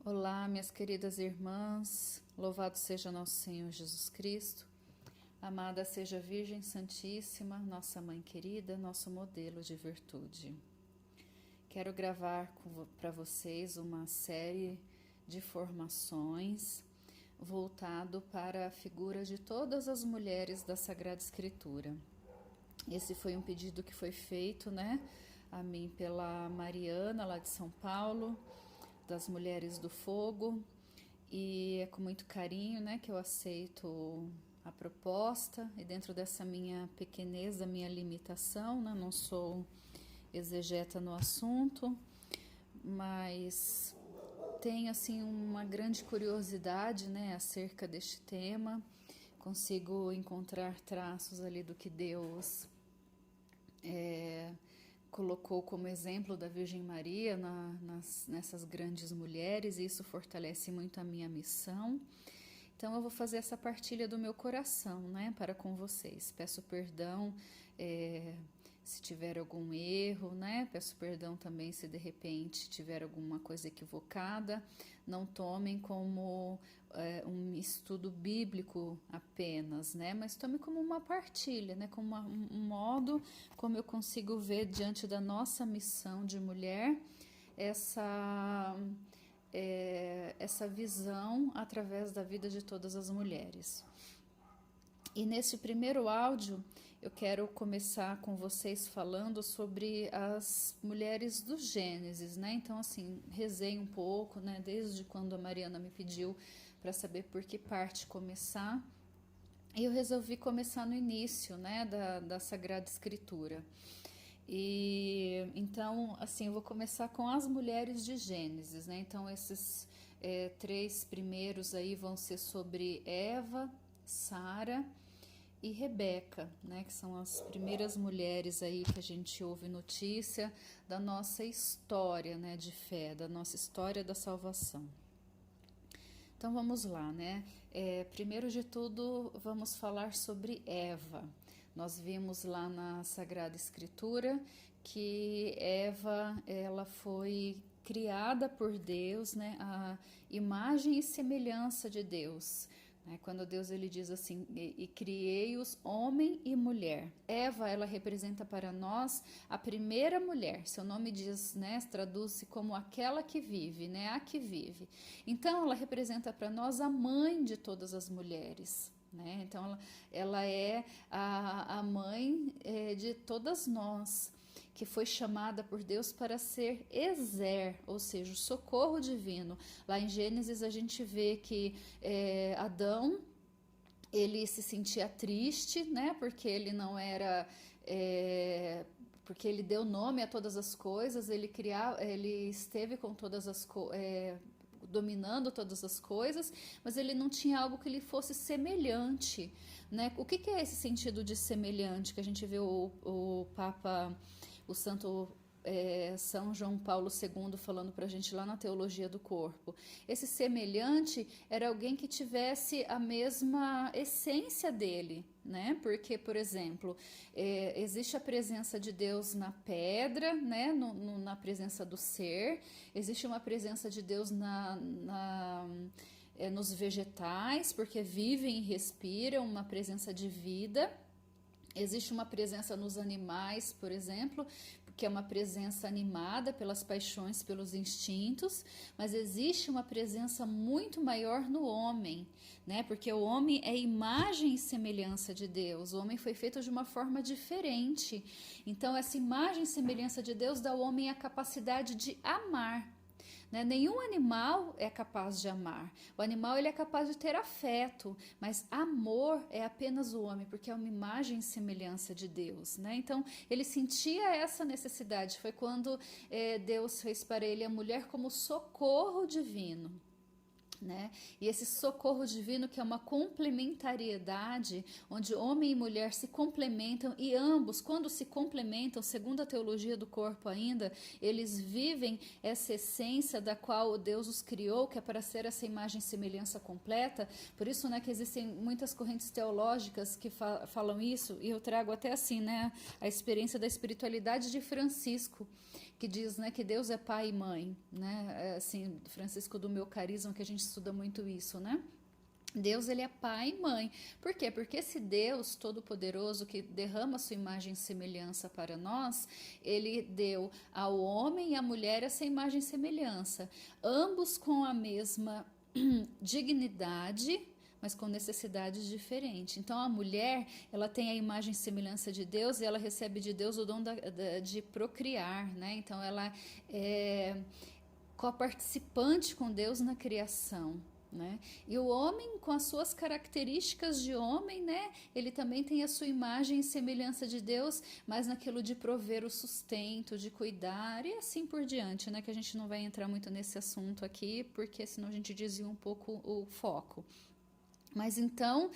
Olá, minhas queridas irmãs, louvado seja nosso Senhor Jesus Cristo, amada seja a Virgem Santíssima, nossa Mãe querida, nosso modelo de virtude. Quero gravar para vocês uma série de formações voltado para a figura de todas as mulheres da Sagrada Escritura. Esse foi um pedido que foi feito, a mim pela Mariana, lá de São Paulo, das Mulheres do Fogo, e é com muito carinho, que eu aceito a proposta, e dentro dessa minha pequenez, da minha limitação, não sou exegeta no assunto, mas tenho assim uma grande curiosidade, acerca deste tema. Consigo encontrar traços ali do que Deus colocou como exemplo da Virgem Maria nessas grandes mulheres, e isso fortalece muito a minha missão. Então eu vou fazer essa partilha do meu coração, para com vocês. Peço perdão se tiver algum erro, Peço perdão também se de repente tiver alguma coisa equivocada. Não tomem como um estudo bíblico apenas, Mas tome como uma partilha, como um modo como eu consigo ver diante da nossa missão de mulher essa visão através da vida de todas as mulheres. E nesse primeiro áudio eu quero começar com vocês falando sobre as mulheres do Gênesis, Então assim, rezei um pouco, desde quando a Mariana me pediu para saber por que parte começar. E eu resolvi começar no início, da Sagrada Escritura. E então, assim, eu vou começar com as mulheres de Gênesis, Então, esses três primeiros aí vão ser sobre Eva, Sara e Rebeca, que são as primeiras mulheres aí que a gente ouve notícia da nossa história, de fé, da nossa história da salvação. Então vamos lá, primeiro de tudo vamos falar sobre Eva. Nós vimos lá na Sagrada Escritura que Eva, ela foi criada por Deus, a imagem e semelhança de Deus. Quando Deus ele diz assim, e criei-os homem e mulher. Eva, ela representa para nós a primeira mulher. Seu nome diz, traduz-se como aquela que vive, a que vive. Então, ela representa para nós a mãe de todas as mulheres. Então, ela é a mãe de todas nós, que foi chamada por Deus para ser Ezer, ou seja, o socorro divino. Lá em Gênesis a gente vê que Adão, ele se sentia triste, porque ele não era... porque ele deu nome a todas as coisas, ele esteve com todas as dominando todas as coisas, mas ele não tinha algo que lhe fosse semelhante, O que é esse sentido de semelhante que a gente vê o Papa, o Santo São João Paulo II falando para a gente lá na Teologia do Corpo? Esse semelhante era alguém que tivesse a mesma essência dele, Porque, por exemplo, existe a presença de Deus na pedra, na presença do ser, existe uma presença de Deus nos vegetais, porque vivem e respiram, uma presença de vida. Existe uma presença nos animais, por exemplo, que é uma presença animada pelas paixões, pelos instintos, mas existe uma presença muito maior no homem, Porque o homem é imagem e semelhança de Deus, o homem foi feito de uma forma diferente. Então, essa imagem e semelhança de Deus dá ao homem a capacidade de amar. Nenhum animal é capaz de amar. O animal ele é capaz de ter afeto, mas amor é apenas o homem, porque é uma imagem e semelhança de Deus. Então ele sentia essa necessidade. Foi quando Deus fez para ele a mulher como socorro divino. E esse socorro divino, que é uma complementariedade, onde homem e mulher se complementam, e ambos, quando se complementam, segundo a teologia do corpo ainda, eles vivem essa essência da qual Deus os criou, que é para ser essa imagem e semelhança completa. Por isso que existem muitas correntes teológicas que falam isso, e eu trago até assim, a experiência da espiritualidade de Francisco, que diz, né, que Deus é pai e mãe, né? Assim, Francisco do Meu Carisma, que a gente estuda muito isso, né? Deus, ele é pai e mãe. Por quê? Porque esse Deus todo-poderoso que derrama sua imagem e semelhança para nós, ele deu ao homem e à mulher essa imagem e semelhança, ambos com a mesma dignidade, mas com necessidades diferentes. Então a mulher, ela tem a imagem e semelhança de Deus e ela recebe de Deus o dom de procriar, né? Então ela é coparticipante com Deus na criação. Né? E o homem, com as suas características de homem, né? Ele também tem a sua imagem e semelhança de Deus, mas naquilo de prover o sustento, de cuidar e assim por diante, né? Que a gente não vai entrar muito nesse assunto aqui, porque senão a gente desvia um pouco o foco. Mas então,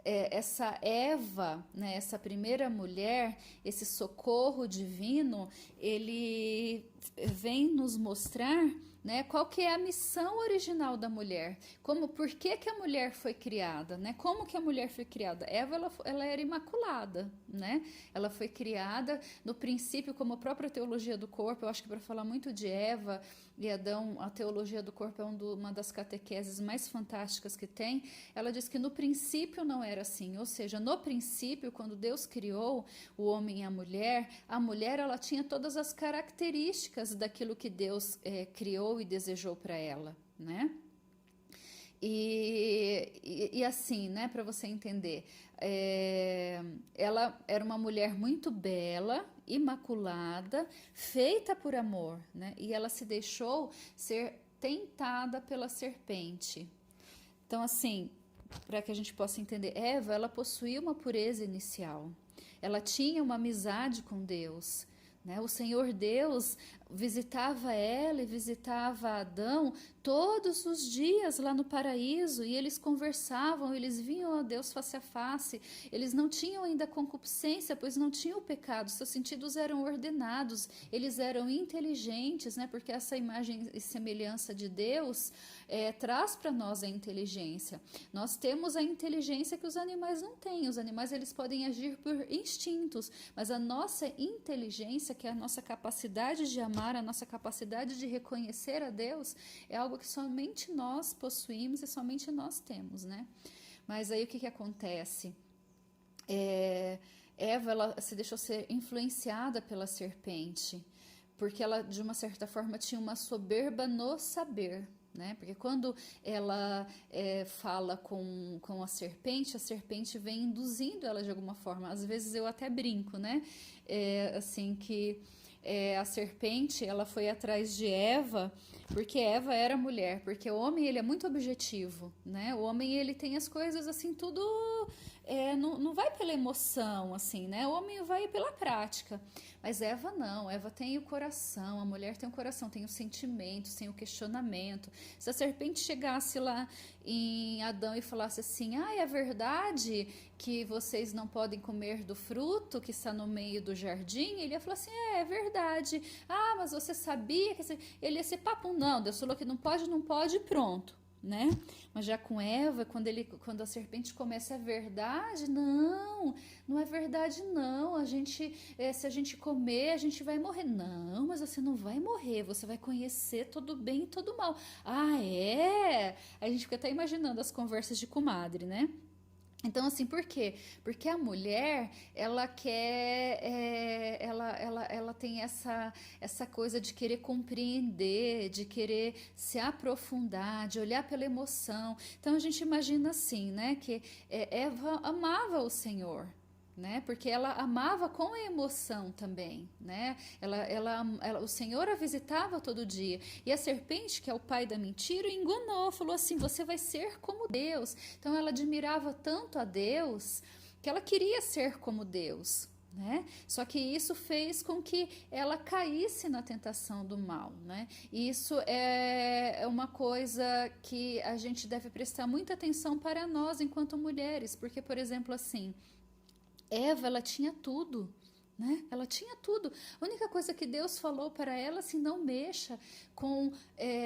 essa Eva, né, essa primeira mulher, esse socorro divino, ele vem nos mostrar, né, qual que é a missão original da mulher, por que a mulher foi criada, né, como que a mulher foi criada. Eva, ela era imaculada, né, ela foi criada no princípio, como a própria teologia do corpo. Eu acho que para falar muito de Eva e Adão, a teologia do corpo é uma das catequeses mais fantásticas que tem. Ela diz que no princípio não era assim, ou seja, no princípio, quando Deus criou o homem e a mulher ela tinha todas as características daquilo que Deus criou e desejou para ela, né? E assim, né, para você entender, ela era uma mulher muito bela, imaculada, feita por amor, né? E ela se deixou ser tentada pela serpente. Então, assim, para que a gente possa entender, Eva, ela possuía uma pureza inicial. Ela tinha uma amizade com Deus, né? O Senhor Deus visitava ela e visitava Adão todos os dias lá no paraíso, e eles conversavam, eles vinham a Deus face a face. Eles não tinham ainda concupiscência, pois não tinham o pecado, seus sentidos eram ordenados, eles eram inteligentes, né? Porque essa imagem e semelhança de Deus traz para nós a inteligência. Nós temos a inteligência que os animais não têm. Os animais, eles podem agir por instintos, mas a nossa inteligência, que é a nossa capacidade de amar, a nossa capacidade de reconhecer a Deus, é algo que somente nós possuímos e somente nós temos, né? Mas aí o que acontece? Eva, ela se deixou ser influenciada pela serpente, porque ela, de uma certa forma, tinha uma soberba no saber, né? Porque quando ela fala com a serpente vem induzindo ela de alguma forma. Às vezes eu até brinco, né? Assim que a serpente, ela foi atrás de Eva porque Eva era mulher, porque o homem, ele é muito objetivo, né? O homem, ele tem as coisas assim, tudo não vai pela emoção, assim, né? O homem vai pela prática, mas Eva não. Eva tem o coração, a mulher tem o coração, tem os sentimentos, tem o questionamento. Se a serpente chegasse lá em Adão e falasse assim: é verdade que vocês não podem comer do fruto que está no meio do jardim? Ele ia falar assim: é verdade. Mas você sabia que... Ele ia ser papo, não, Deus falou que não pode, pronto, né? Mas já com Eva, quando a serpente começa, é verdade? Não é verdade, não. Se a gente comer, a gente vai morrer. Não, mas você não vai morrer, você vai conhecer todo bem e todo mal. É? A gente fica até imaginando as conversas de comadre, né? Então, assim, por quê? Porque a mulher, ela quer, ela tem essa coisa de querer compreender, de querer se aprofundar, de olhar pela emoção. Então, a gente imagina assim, né, que Eva amava o Senhor, né? Porque ela amava com a emoção também, né? O Senhor a visitava todo dia, e a serpente, que é o pai da mentira, enganou, falou assim: você vai ser como Deus. Então ela admirava tanto a Deus que ela queria ser como Deus, né? Só que isso fez com que ela caísse na tentação do mal, né? E isso é uma coisa que a gente deve prestar muita atenção para nós enquanto mulheres, porque, por exemplo, assim, Eva, ela tinha tudo, né? Ela tinha tudo. A única coisa que Deus falou para ela, assim: não mexa com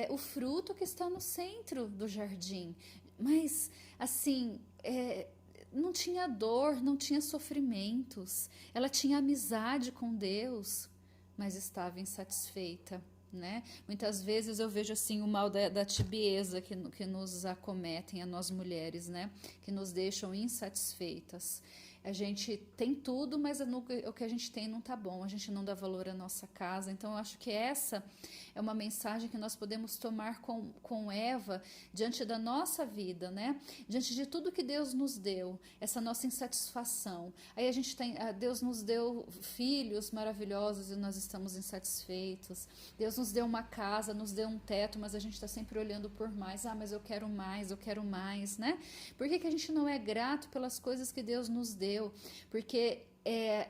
o fruto que está no centro do jardim. Mas, assim, não tinha dor, não tinha sofrimentos. Ela tinha amizade com Deus, mas estava insatisfeita, né? Muitas vezes eu vejo assim o mal da tibieza que nos acometem a nós mulheres, né? Que nos deixam insatisfeitas. A gente tem tudo, mas o que a gente tem não tá bom, a gente não dá valor à nossa casa. Então eu acho que essa é uma mensagem que nós podemos tomar com Eva diante da nossa vida, né? Diante de tudo que Deus nos deu, essa nossa insatisfação. Aí a gente tem, Deus nos deu filhos maravilhosos e nós estamos insatisfeitos. Deus nos deu uma casa, nos deu um teto, mas a gente está sempre olhando por mais. Mas eu quero mais, né? Por que a gente não é grato pelas coisas que Deus nos deu? Porque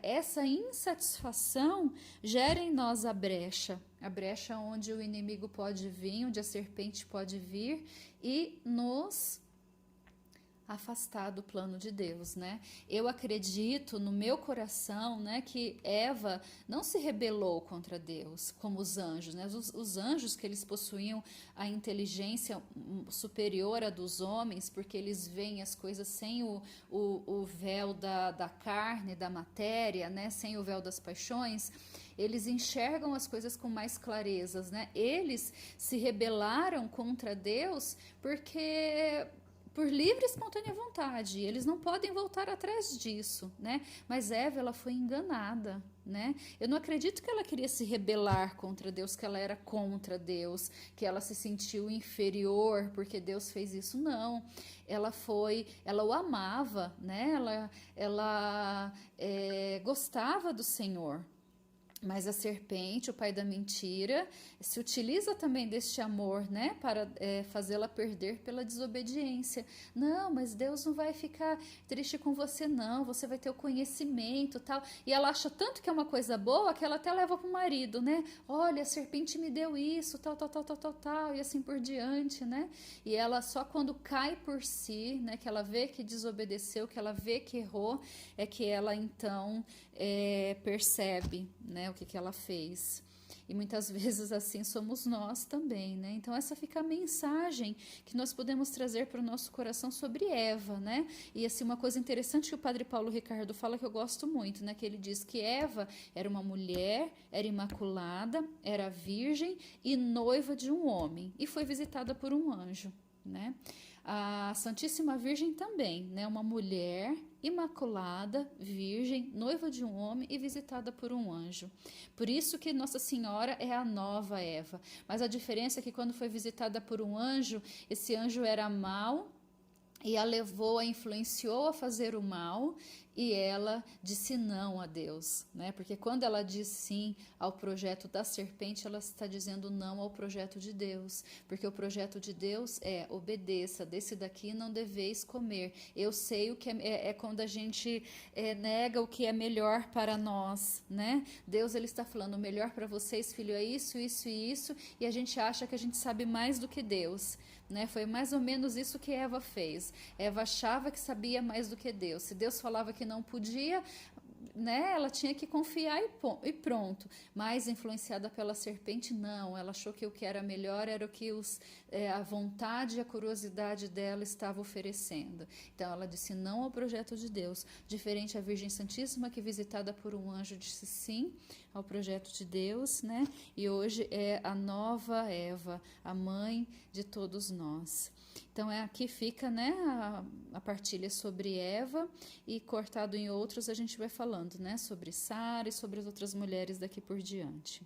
essa insatisfação gera em nós a brecha onde o inimigo pode vir, onde a serpente pode vir e nos afastar do plano de Deus, né? Eu acredito no meu coração, né, que Eva não se rebelou contra Deus, como os anjos, né? Os anjos que eles possuíam a inteligência superior à dos homens, porque eles veem as coisas sem o véu da carne, da matéria, né? Sem o véu das paixões, eles enxergam as coisas com mais clarezas, né? Eles se rebelaram contra Deus porque por livre e espontânea vontade, eles não podem voltar atrás disso, né? Mas Eva, ela foi enganada, né? Eu não acredito que ela queria se rebelar contra Deus, que ela era contra Deus, que ela se sentiu inferior porque Deus fez isso, não. Ela o amava, né? Ela gostava do Senhor. Mas a serpente, o pai da mentira, se utiliza também deste amor, né, para fazê-la perder pela desobediência. Não, mas Deus não vai ficar triste com você, não. Você vai ter o conhecimento, tal. E ela acha tanto que é uma coisa boa que ela até leva para o marido, né? Olha, a serpente me deu isso, tal, e assim por diante, né? E ela só quando cai por si, né, que ela vê que desobedeceu, que ela vê que errou, é que ela então percebe, né, o que ela fez. E muitas vezes assim somos nós também, né? Então essa fica a mensagem que nós podemos trazer para o nosso coração sobre Eva, né? E assim, uma coisa interessante que o padre Paulo Ricardo fala, que eu gosto muito, né? Que ele diz que Eva era uma mulher, era imaculada, era virgem e noiva de um homem, e foi visitada por um anjo, né? A Santíssima Virgem também, né? Uma mulher imaculada, virgem, noiva de um homem e visitada por um anjo. Por isso que Nossa Senhora é a nova Eva. Mas a diferença é que quando foi visitada por um anjo, esse anjo era mau e a levou, a influenciou a fazer o mal, e ela disse não a Deus, né? Porque quando ela diz sim ao projeto da serpente, ela está dizendo não ao projeto de Deus, porque o projeto de Deus é: obedeça, desse daqui não deveis comer. Eu sei o que é quando a gente nega o que é melhor para nós, né? Deus, ele está falando: o melhor para vocês, filho, é isso, isso e isso, e a gente acha que a gente sabe mais do que Deus, né? Foi mais ou menos isso que Eva fez. Eva achava que sabia mais do que Deus. Se Deus falava que não podia, né, ela tinha que confiar e pronto. Mas influenciada pela serpente, não. Ela achou que o que era melhor era o que a vontade e a curiosidade dela estava oferecendo. Então ela disse não ao projeto de Deus. Diferente a Virgem Santíssima, que visitada por um anjo disse sim ao projeto de Deus, né? E hoje é a nova Eva, a mãe de todos nós. Então aqui fica, né, a partilha sobre Eva, e cortado em outros a gente vai falando, né, sobre Sara e sobre as outras mulheres daqui por diante.